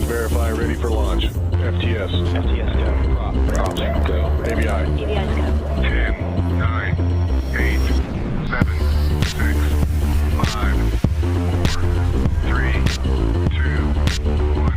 Sequence verify, ready for launch. FTS. FTS go. Props go. AVI. AVI's go. 10, 9, 8, 7, 6, 5, 4, 3, 2, 1.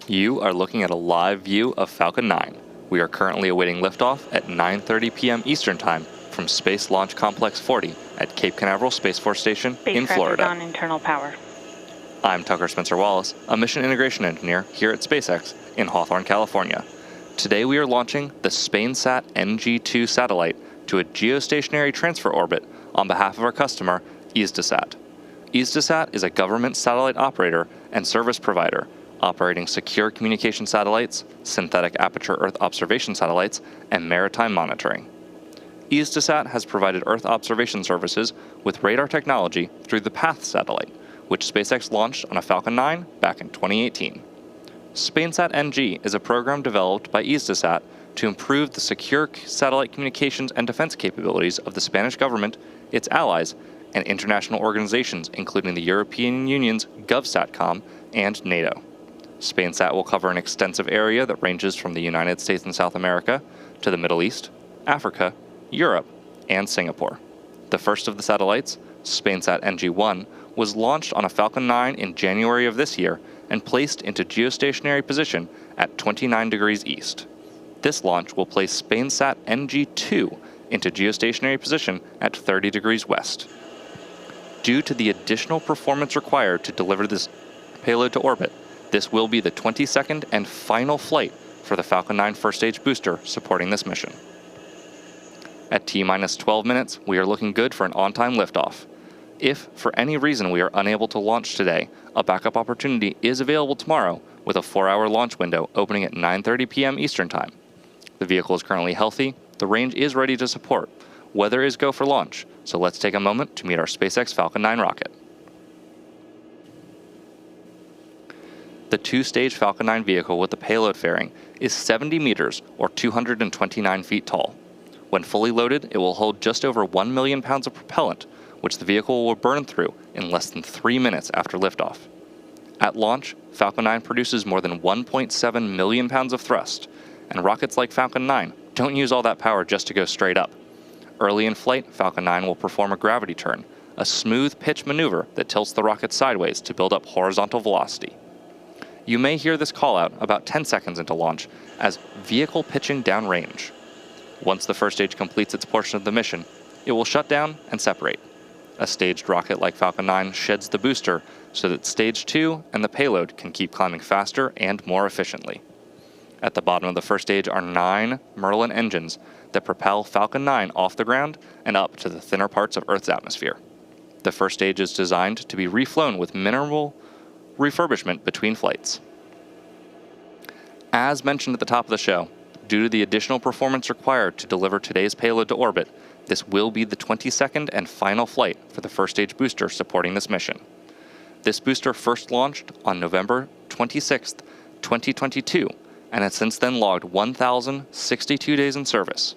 You are looking at a live view of Falcon 9. We are currently awaiting liftoff at 9:30 p.m. Eastern Time from Space Launch Complex 40 at Cape Canaveral Space Force Station in Florida. Spacecraft is on internal power. I'm Tucker Spencer Wallace, a mission integration engineer here at SpaceX in Hawthorne, California. Today we are launching the SpainSat NG II satellite to a geostationary transfer orbit on behalf of our customer, Easdesat. Easdesat is a government satellite operator and service provider operating secure communication satellites, synthetic aperture Earth observation satellites, and maritime monitoring. Easdesat has provided Earth observation services with radar technology through the PATH satellite, which SpaceX launched on a Falcon 9 back in 2018. SpainSat NG is a program developed by Easdesat to improve the secure satellite communications and defense capabilities of the Spanish government, its allies, and international organizations including the European Union's GovSatcom and NATO. SpainSat will cover an extensive area that ranges from the United States and South America to the Middle East, Africa, Europe, and Singapore. The first of the satellites, SpainSat NG II, was launched on a Falcon 9 in January of this year and placed into geostationary position at 29 degrees east. This launch will place SpainSat NG II into geostationary position at 30 degrees west. Due to the additional performance required to deliver this payload to orbit, this will be the 22nd and final flight for the Falcon 9 first stage booster supporting this mission. At T-minus 12 minutes, we are looking good for an on-time liftoff. If, for any reason, we are unable to launch today, a backup opportunity is available tomorrow with a 4-hour launch window opening at 9:30 p.m. Eastern Time. The vehicle is currently healthy, the range is ready to support. Weather is go for launch, so let's take a moment to meet our SpaceX Falcon 9 rocket. The two-stage Falcon 9 vehicle with the payload fairing is 70 meters or 229 feet tall. When fully loaded, it will hold just over 1 million pounds of propellant, which the vehicle will burn through in less than 3 minutes after liftoff. At launch, Falcon 9 produces more than 1.7 million pounds of thrust, and rockets like Falcon 9 don't use all that power just to go straight up. Early in flight, Falcon 9 will perform a gravity turn, a smooth pitch maneuver that tilts the rocket sideways to build up horizontal velocity. You may hear this callout about 10 seconds into launch as vehicle pitching downrange. Once the first stage completes its portion of the mission, it will shut down and separate. A staged rocket like Falcon 9 sheds the booster so that Stage 2 and the payload can keep climbing faster and more efficiently. At the bottom of the first stage are 9 Merlin engines that propel Falcon 9 off the ground and up to the thinner parts of Earth's atmosphere. The first stage is designed to be reflown with minimal refurbishment between flights. As mentioned at the top of the show, due to the additional performance required to deliver today's payload to orbit, this will be the 22nd and final flight for the first stage booster supporting this mission. This booster first launched on November 26, 2022, and has since then logged 1,062 days in service.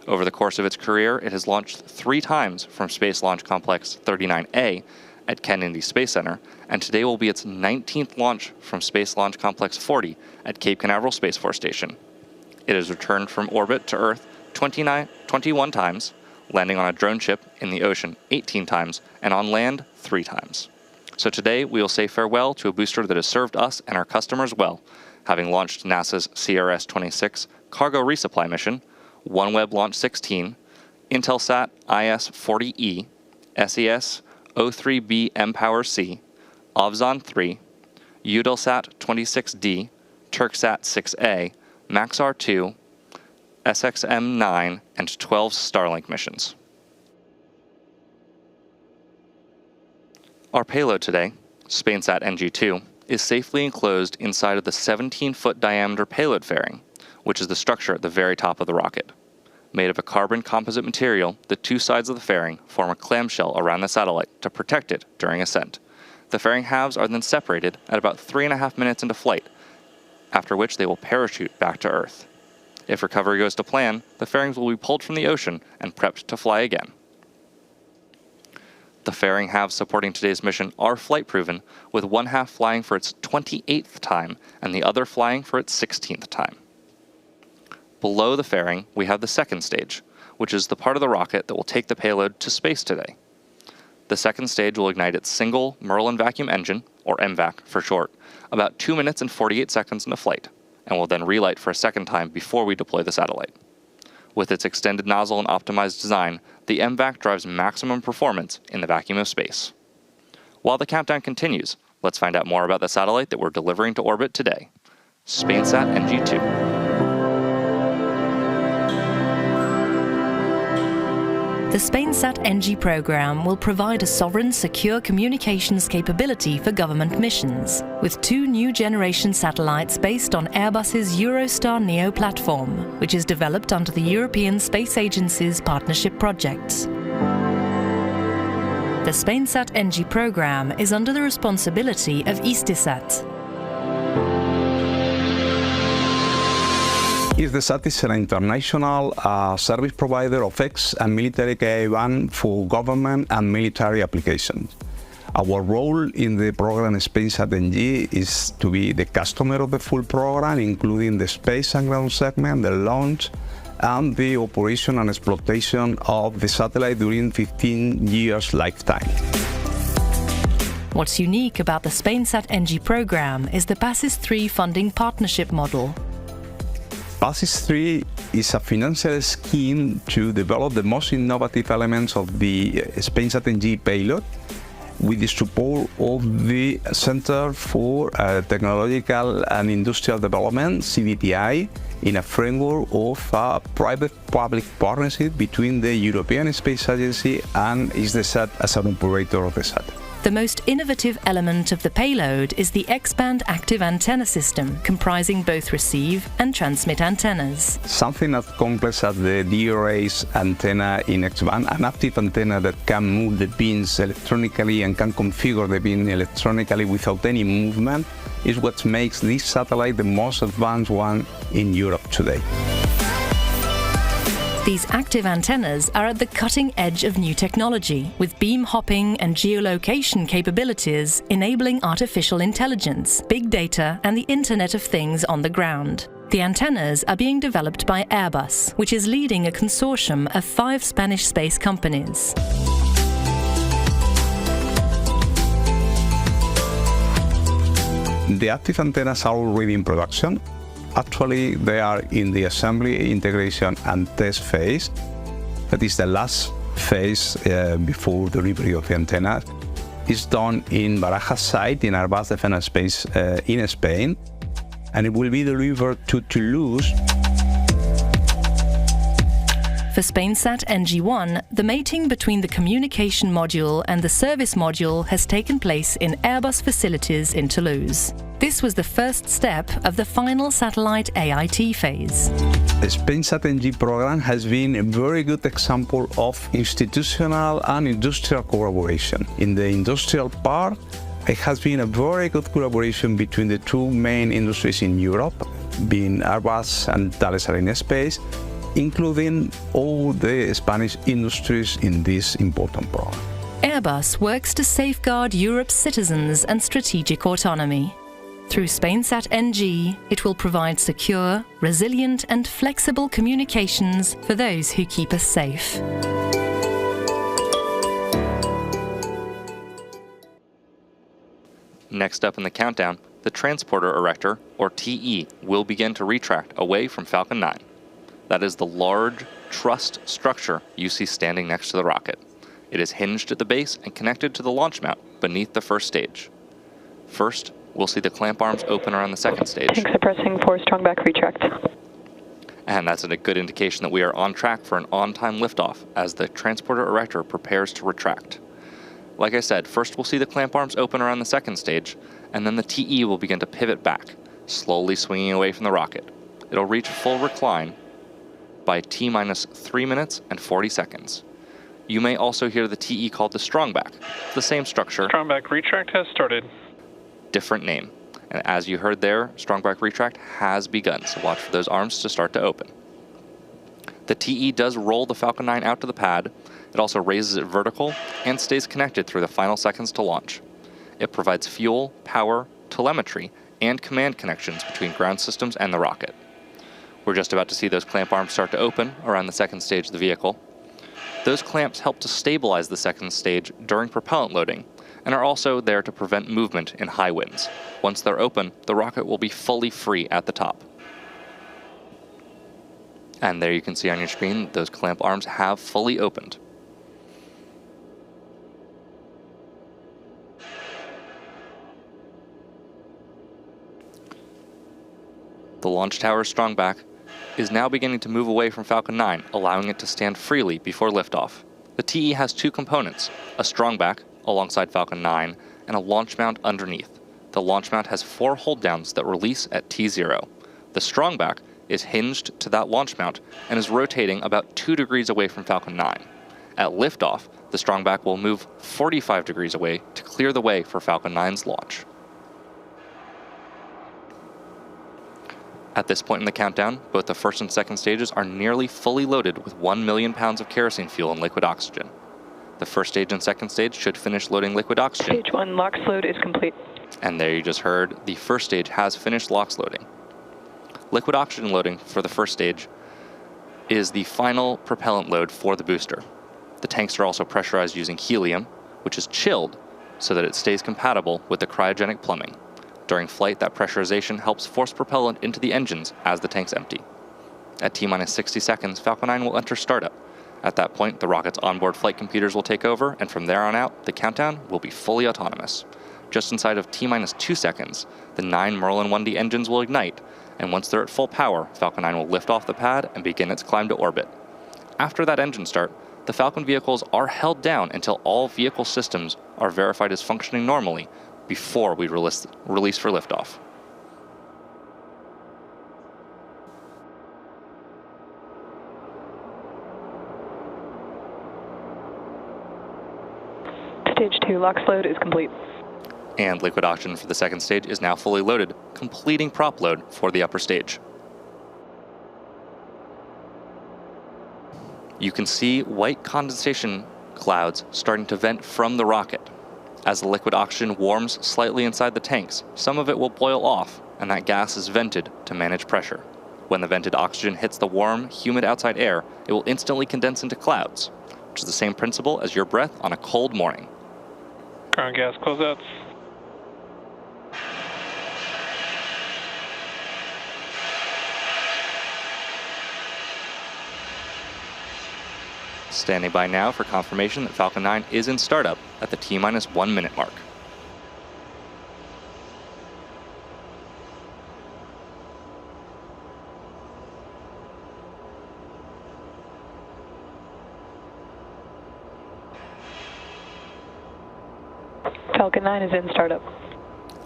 Over the course of its career, it has launched 3 times from Space Launch Complex 39A at Kennedy Space Center, and today will be its 19th launch from Space Launch Complex 40 at Cape Canaveral Space Force Station. It has returned from orbit to Earth 21 times, landing on a drone ship in the ocean 18 times, and on land 3 times. So today we will say farewell to a booster that has served us and our customers well, having launched NASA's CRS-26 cargo resupply mission, OneWeb Launch 16, Intelsat IS-40E, SES O3B mPower-C, Ovzon 3, Eutelsat 26D, Turksat 6A, Maxar-2, SXM-9, and 12 Starlink missions. Our payload today, SpainSat NG II, is safely enclosed inside of the 17-foot diameter payload fairing, which is the structure at the very top of the rocket. Made of a carbon composite material, the two sides of the fairing form a clamshell around the satellite to protect it during ascent. The fairing halves are then separated at about 3.5 minutes into flight, after which they will parachute back to Earth. If recovery goes to plan, the fairings will be pulled from the ocean and prepped to fly again. The fairing halves supporting today's mission are flight-proven, with one half flying for its 28th time and the other flying for its 16th time. Below the fairing, we have the second stage, which is the part of the rocket that will take the payload to space today. The second stage will ignite its single Merlin vacuum engine, or MVAC for short, about 2 minutes and 48 seconds into flight, and will then relight for a second time before we deploy the satellite. With its extended nozzle and optimized design, the MVAC drives maximum performance in the vacuum of space. While the countdown continues, let's find out more about the satellite that we're delivering to orbit today, SpainSat NG II. The SpainSat NG program will provide a sovereign, secure communications capability for government missions, with 2 new generation satellites based on Airbus's Eurostar Neo platform, which is developed under the European Space Agency's partnership projects. The SpainSat NG program is under the responsibility of Istisat. Istisat is an international service provider of X and military Ka-band for government and military applications. Our role in the program SpainSat NG is to be the customer of the full program, including the space and ground segment, the launch, and the operation and exploitation of the satellite during 15 years lifetime. What's unique about the SpainSat NG program is the PASIS 3 funding partnership model. PASIS 3 is a financial scheme to develop the most innovative elements of the SpainSat NG payload with the support of the Center for Technological and Industrial Development, CDTI, in a framework of a private-public partnership between the European Space Agency and Istisat as an operator of the sat. The most innovative element of the payload is the X-band active antenna system, comprising both receive and transmit antennas. Something as complex as the DRA's antenna in X-band, an active antenna that can move the beams electronically and can configure the beam electronically without any movement, is what makes this satellite the most advanced one in Europe today. These active antennas are at the cutting edge of new technology, with beam hopping and geolocation capabilities enabling artificial intelligence, big data, and the Internet of Things on the ground. The antennas are being developed by Airbus, which is leading a consortium of 5 Spanish space companies. The active antennas are already in production. Actually, they are in the assembly, integration, and test phase. That is the last phase before delivery of the antenna. It's done in Barajas site in Airbus Defense Space in Spain, and it will be delivered to Toulouse. For SpainSat NG-1, the mating between the communication module and the service module has taken place in Airbus facilities in Toulouse. This was the first step of the final satellite AIT phase. The SpainSat NG program has been a very good example of institutional and industrial collaboration. In the industrial part, it has been a very good collaboration between the 2 main industries in Europe, being Airbus and Thales Alenia Space, including all the Spanish industries in this important program. Airbus works to safeguard Europe's citizens and strategic autonomy. Through SpainSat NG, it will provide secure, resilient, and flexible communications for those who keep us safe. Next up in the countdown, the transporter erector, or TE, will begin to retract away from Falcon 9. That is the large trussed structure you see standing next to the rocket. It is hinged at the base and connected to the launch mount beneath the first stage. First, we'll see the clamp arms open around the second stage. Tanks are pressing for strong back retract. And that's a good indication that we are on track for an on-time liftoff as the transporter erector prepares to retract. Like I said, first we'll see the clamp arms open around the second stage, and then the TE will begin to pivot back, slowly swinging away from the rocket. It'll reach full recline by T-minus 3 minutes and 40 seconds. You may also hear the TE called the strongback. The same structure, Strong back retract has started. different name. And as you heard there, strongback retract has begun, so watch for those arms to start to open. The TE does roll the Falcon 9 out to the pad. It also raises it vertical and stays connected through the final seconds to launch. It provides fuel, power, telemetry, and command connections between ground systems and the rocket. We're just about to see those clamp arms start to open around the second stage of the vehicle. Those clamps help to stabilize the second stage during propellant loading, and are also there to prevent movement in high winds. Once they're open, the rocket will be fully free at the top. And there you can see on your screen, those clamp arms have fully opened. The launch tower's strongback is now beginning to move away from Falcon 9, allowing it to stand freely before liftoff. The TE has two components, a strongback alongside Falcon 9 and a launch mount underneath. The launch mount has 4 hold downs that release at T0. The strongback is hinged to that launch mount and is rotating about 2 degrees away from Falcon 9. At liftoff, the strongback will move 45 degrees away to clear the way for Falcon 9's launch. At this point in the countdown, both the first and second stages are nearly fully loaded with 1 million pounds of kerosene fuel and liquid oxygen. The first stage and second stage should finish loading liquid oxygen. Stage 1 LOX load is complete. And there you just heard, the first stage has finished LOX loading. Liquid oxygen loading for the first stage is the final propellant load for the booster. The tanks are also pressurized using helium, which is chilled so that it stays compatible with the cryogenic plumbing. During flight, that pressurization helps force propellant into the engines as the tanks empty. At T-minus 60 seconds, Falcon 9 will enter startup. At that point, the rocket's onboard flight computers will take over, and from there on out, the countdown will be fully autonomous. Just inside of T-minus 2 seconds, the 9 Merlin 1D engines will ignite, and once they're at full power, Falcon 9 will lift off the pad and begin its climb to orbit. After that engine start, the Falcon vehicles are held down until all vehicle systems are verified as functioning normally before we release for liftoff. Stage 2 LOX load is complete. And liquid oxygen for the second stage is now fully loaded, completing prop load for the upper stage. You can see white condensation clouds starting to vent from the rocket. As the liquid oxygen warms slightly inside the tanks, some of it will boil off, and that gas is vented to manage pressure. When the vented oxygen hits the warm, humid outside air, it will instantly condense into clouds, which is the same principle as your breath on a cold morning. Ground gas closeouts. Standing by now for confirmation that Falcon 9 is in startup at the T-minus 1 minute mark. Falcon 9 is in startup.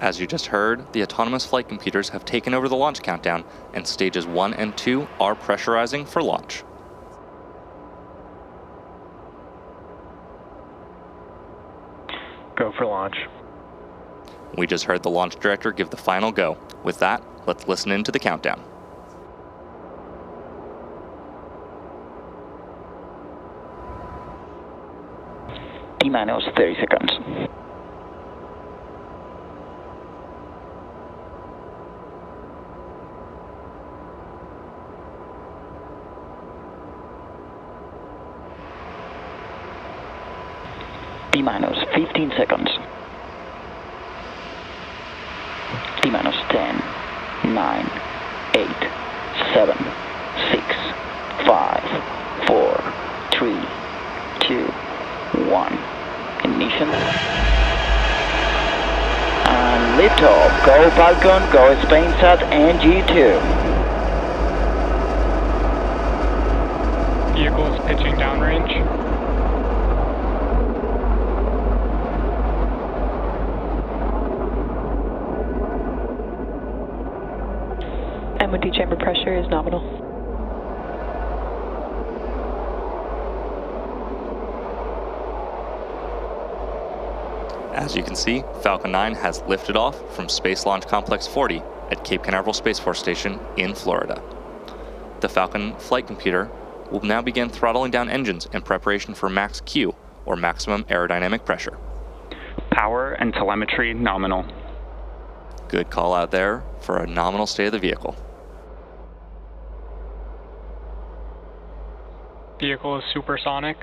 As you just heard, the autonomous flight computers have taken over the launch countdown, and stages 1 and 2 are pressurizing for launch. Go for launch. We just heard the launch director give the final go. With that, let's listen into the countdown. T-minus 30 seconds. T-minus 15 seconds. T-minus 10, 9, 8, 7, 6, 5, 4, 3, 2, 1. Ignition. And liftoff. Go Falcon, go SpainSat NG II. Vehicle is pitching downrange. M1D chamber pressure is nominal. As you can see, Falcon 9 has lifted off from Space Launch Complex 40 at Cape Canaveral Space Force Station in Florida. The Falcon flight computer will now begin throttling down engines in preparation for max Q, or maximum aerodynamic pressure. Power and telemetry nominal. Good call out there for a nominal state of the vehicle. Vehicle is supersonic.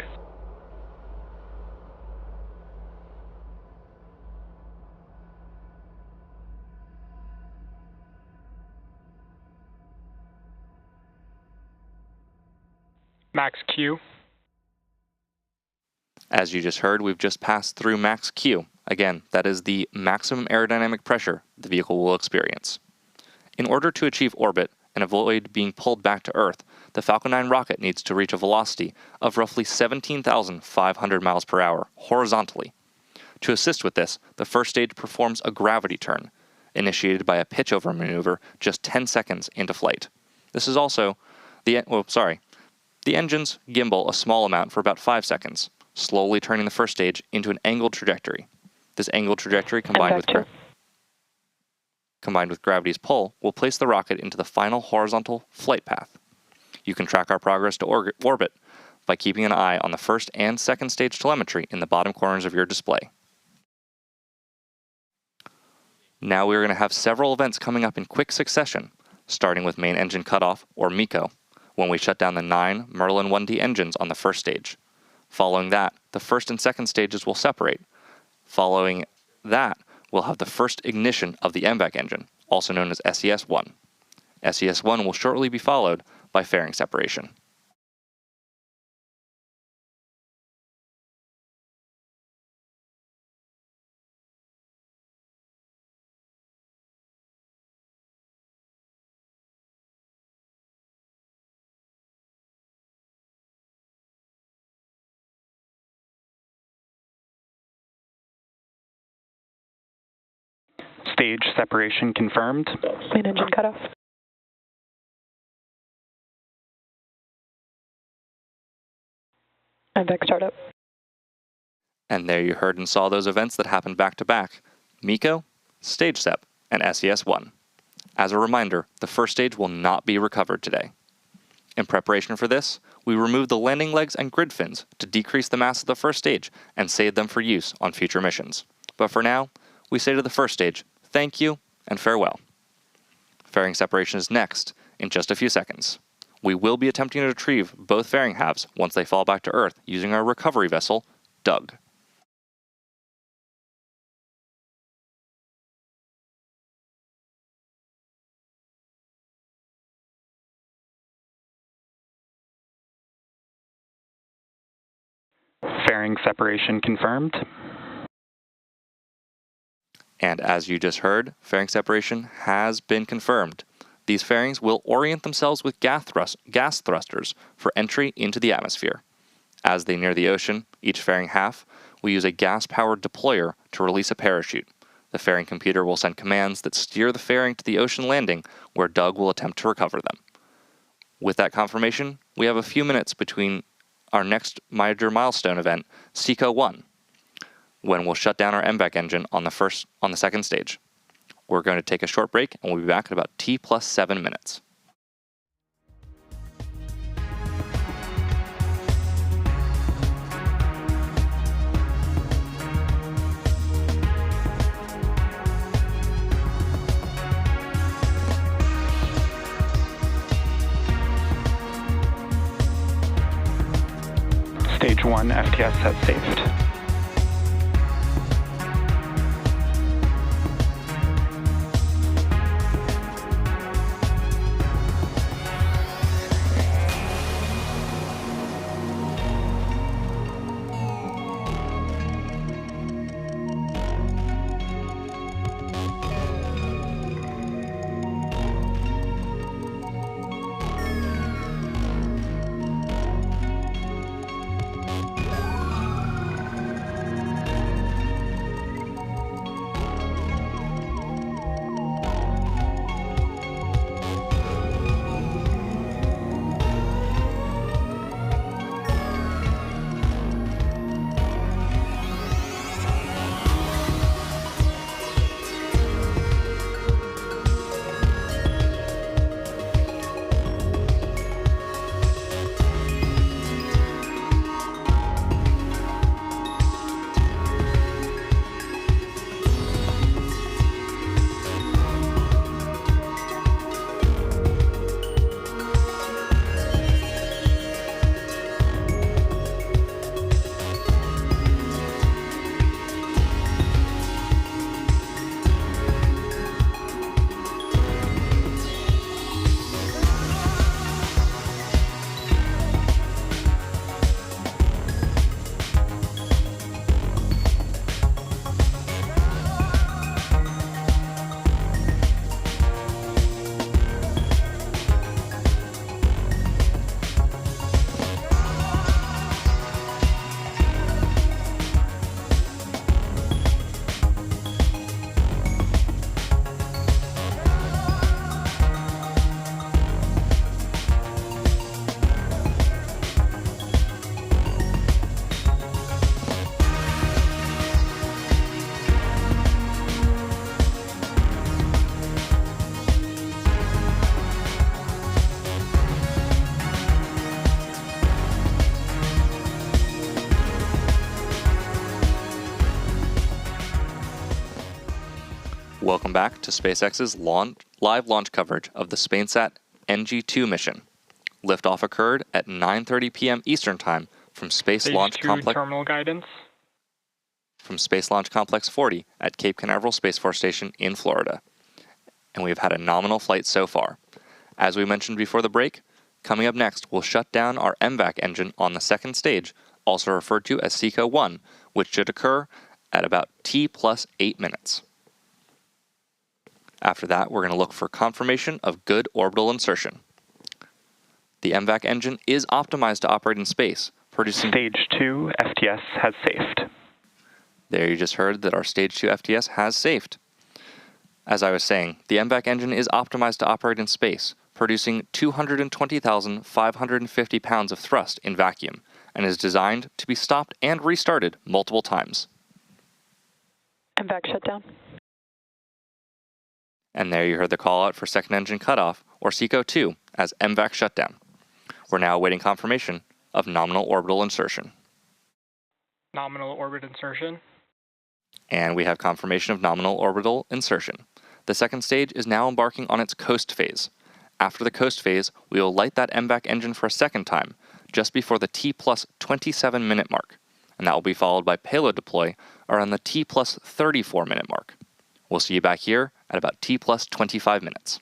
Max Q. As you just heard, we've just passed through max Q. Again, that is the maximum aerodynamic pressure the vehicle will experience. In order to achieve orbit and avoid being pulled back to Earth, the Falcon 9 rocket needs to reach a velocity of roughly 17,500 miles per hour horizontally. To assist with this, the first stage performs a gravity turn, initiated by a pitch-over maneuver just 10 seconds into flight. This is also the engines gimbal a small amount for about 5 seconds, slowly turning the first stage into an angled trajectory. This angled trajectory combined with gravity's pull will place the rocket into the final horizontal flight path. You can track our progress to orbit by keeping an eye on the first and second stage telemetry in the bottom corners of your display. Now we are going to have several events coming up in quick succession, starting with main engine cutoff, or MECO, when we shut down the 9 Merlin 1D engines on the first stage. Following that, the first and second stages will separate. Following that, we'll have the first ignition of the MVAC engine, also known as SES-1. SES-1 will shortly be followed by fairing separation. Stage separation confirmed. Main engine cutoff. MVAC startup. And there you heard and saw those events that happened back to back: MECO, stage sep, and SES-1. As a reminder, the first stage will not be recovered today. In preparation for this, we removed the landing legs and grid fins to decrease the mass of the first stage and save them for use on future missions. But for now, we say to the first stage, thank you and farewell. Fairing separation is next in just a few seconds. We will be attempting to retrieve both fairing halves once they fall back to Earth using our recovery vessel, Doug. Fairing separation confirmed. And as you just heard, fairing separation has been confirmed. These fairings will orient themselves with gas thrusters for entry into the atmosphere. As they near the ocean, each fairing half will use a gas-powered deployer to release a parachute. The fairing computer will send commands that steer the fairing to the ocean landing, where Doug will attempt to recover them. With that confirmation, we have a few minutes between our next major milestone event, SECO-1, when we'll shut down our MVAC engine on the second stage. We're going to take a short break, and we'll be back in about T+7 minutes. Stage 1 FTS has saved. Welcome back to SpaceX's live launch coverage of the SpainSat NG II mission. Liftoff occurred at 9:30 p.m. Eastern Time from Space Launch Complex terminal guidance. from Space Launch Complex 40 at Cape Canaveral Space Force Station in Florida. And we've had a nominal flight so far. As we mentioned before the break, coming up next, we'll shut down our MVAC engine on the second stage, also referred to as SECO 1, which should occur at about T plus 8 minutes. After that, we're going to look for confirmation of good orbital insertion. The MVAC engine is optimized to operate in space, producing... Stage 2 FTS has safed. There you just heard that our Stage 2 FTS has safed. As I was saying, the MVAC engine is optimized to operate in space, producing 220,550 pounds of thrust in vacuum, and is designed to be stopped and restarted multiple times. MVAC shutdown. And there you heard the call out for second engine cutoff, or SECO 2, as MVAC shutdown. We're now awaiting confirmation of nominal orbital insertion. Nominal orbit insertion. And we have confirmation of nominal orbital insertion. The second stage is now embarking on its coast phase. After the coast phase, we will light that MVAC engine for a second time, just before the T plus 27 minute mark, and that will be followed by payload deploy around the T plus 34 minute mark. We'll see you back here at about T plus 25 minutes.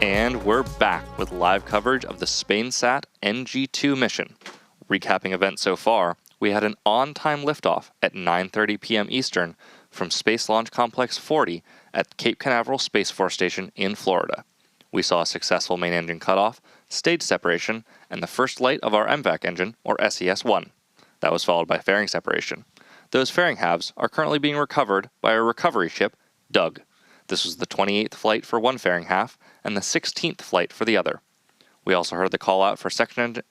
And we're back with live coverage of the SpainSat NG II mission. Recapping events so far, we had an on-time liftoff at 9:30 p.m. Eastern from Space Launch Complex 40 at Cape Canaveral Space Force Station in Florida. We saw a successful main engine cutoff, stage separation, and the first light of our MVAC engine, or SES-1. That was followed by fairing separation. Those fairing halves are currently being recovered by our recovery ship, Doug. This was the 28th flight for one fairing half, and the 16th flight for the other. We also heard the call out for second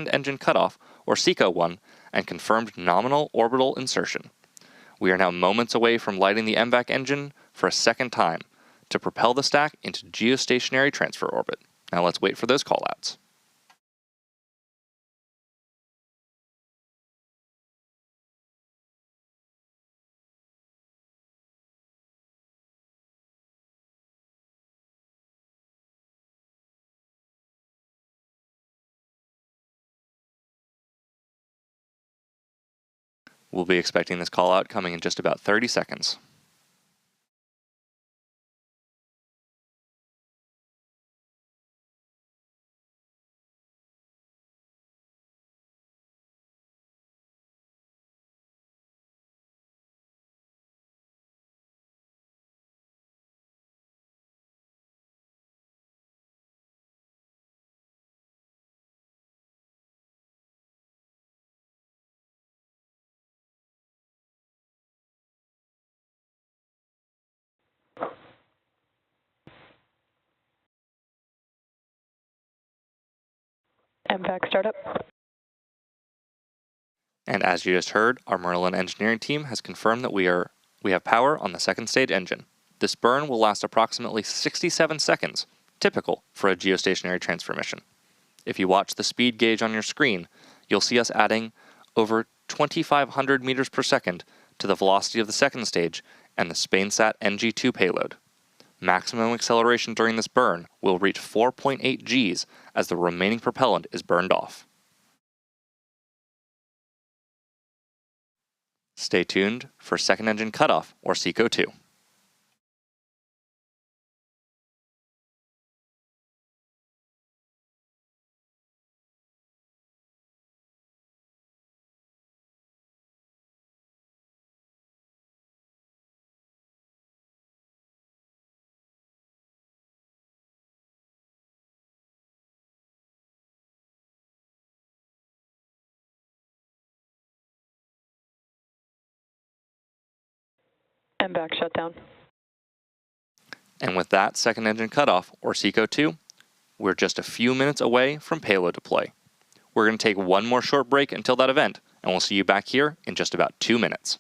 engine cutoff, or SECO-1, and confirmed nominal orbital insertion. We are now moments away from lighting the MVAC engine for a second time to propel the stack into geostationary transfer orbit. Now let's wait for those callouts. We'll be expecting this call out coming in just about 30 seconds. MVAC startup. And as you just heard, our Merlin engineering team has confirmed that we have power on the second stage engine. This burn will last approximately 67 seconds, typical for a geostationary transfer mission. If you watch the speed gauge on your screen, you'll see us adding over 2,500 meters per second to the velocity of the second stage and the SpainSat NG II payload. Maximum acceleration during this burn will reach 4.8 Gs as the remaining propellant is burned off. Stay tuned for second engine cutoff, or SECO-2. MVAC shutdown. And with that second engine cutoff, or SECO-2, we're just a few minutes away from payload deploy. We're going to take one more short break until that event, and we'll see you back here in just about 2 minutes.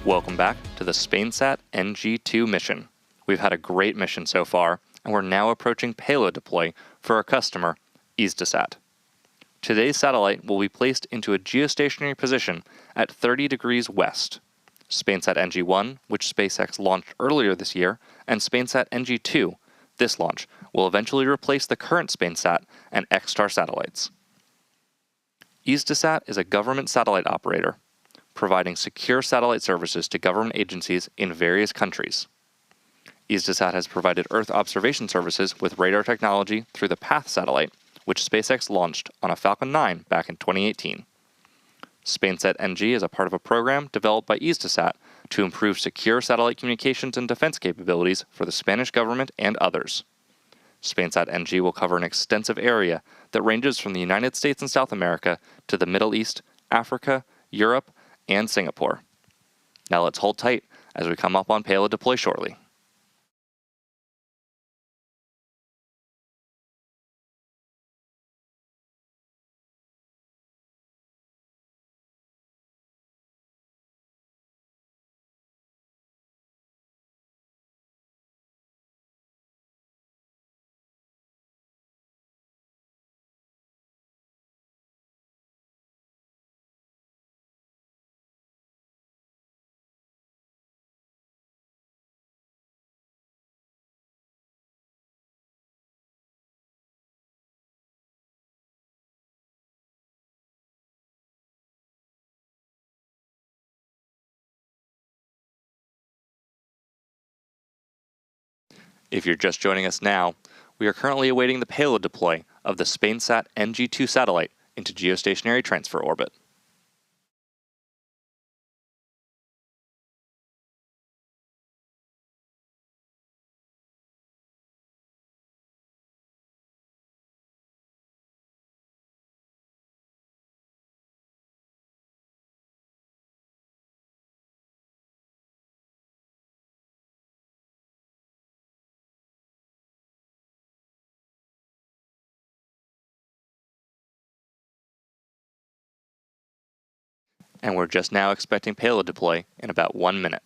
Welcome back to the SpainSat NG II mission. We've had a great mission so far, and we're now approaching payload deploy for our customer, Easdesat. Today's satellite will be placed into a geostationary position at 30 degrees west. SpainSat NG I, which SpaceX launched earlier this year, and SpainSat NG II, this launch, will eventually replace the current SpainSat and X-Star satellites. Easdesat is a government satellite operator, providing secure satellite services to government agencies in various countries. Easdesat has provided Earth observation services with radar technology through the PATH satellite, which SpaceX launched on a Falcon 9 back in 2018. SpainSat NG is a part of a program developed by Easdesat to improve secure satellite communications and defense capabilities for the Spanish government and others. SpainSat NG will cover an extensive area that ranges from the United States and South America to the Middle East, Africa, Europe, and Singapore. Now let's hold tight as we come up on payload deploy shortly. If you're just joining us now, we are currently awaiting the payload deploy of the SpainSat NG II satellite into geostationary transfer orbit. and we're just now expecting payload deploy in about 1 minute.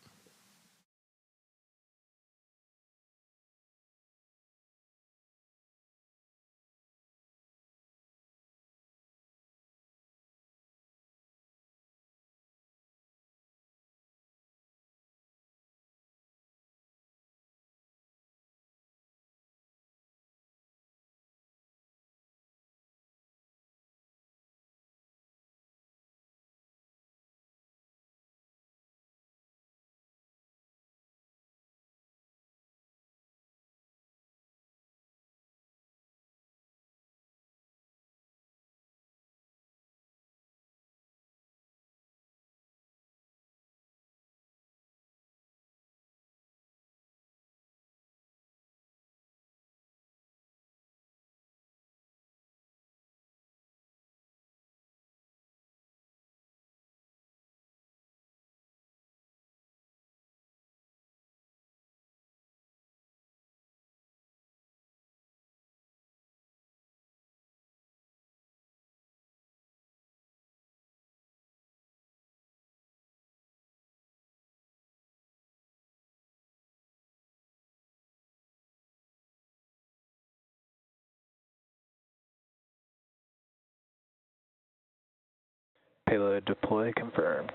Payload deploy confirmed.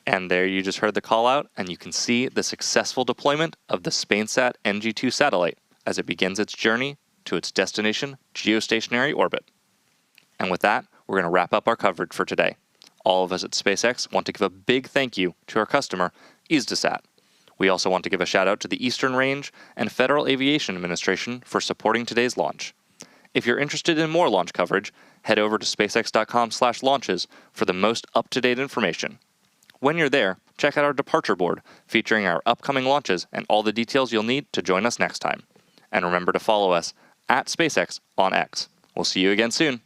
And there you just heard the call out, and you can see the successful deployment of the SpainSat NG II satellite as it begins its journey to its destination geostationary orbit. And with that, we're going to wrap up our coverage for today. All of us at SpaceX want to give a big thank you to our customer, EASDASat. We also want to give a shout out to the Eastern Range and Federal Aviation Administration for supporting today's launch. If you're interested in more launch coverage, head over to spacex.com/launches for the most up-to-date information. When you're there, check out our departure board featuring our upcoming launches and all the details you'll need to join us next time. And remember to follow us at SpaceX on X. We'll see you again soon.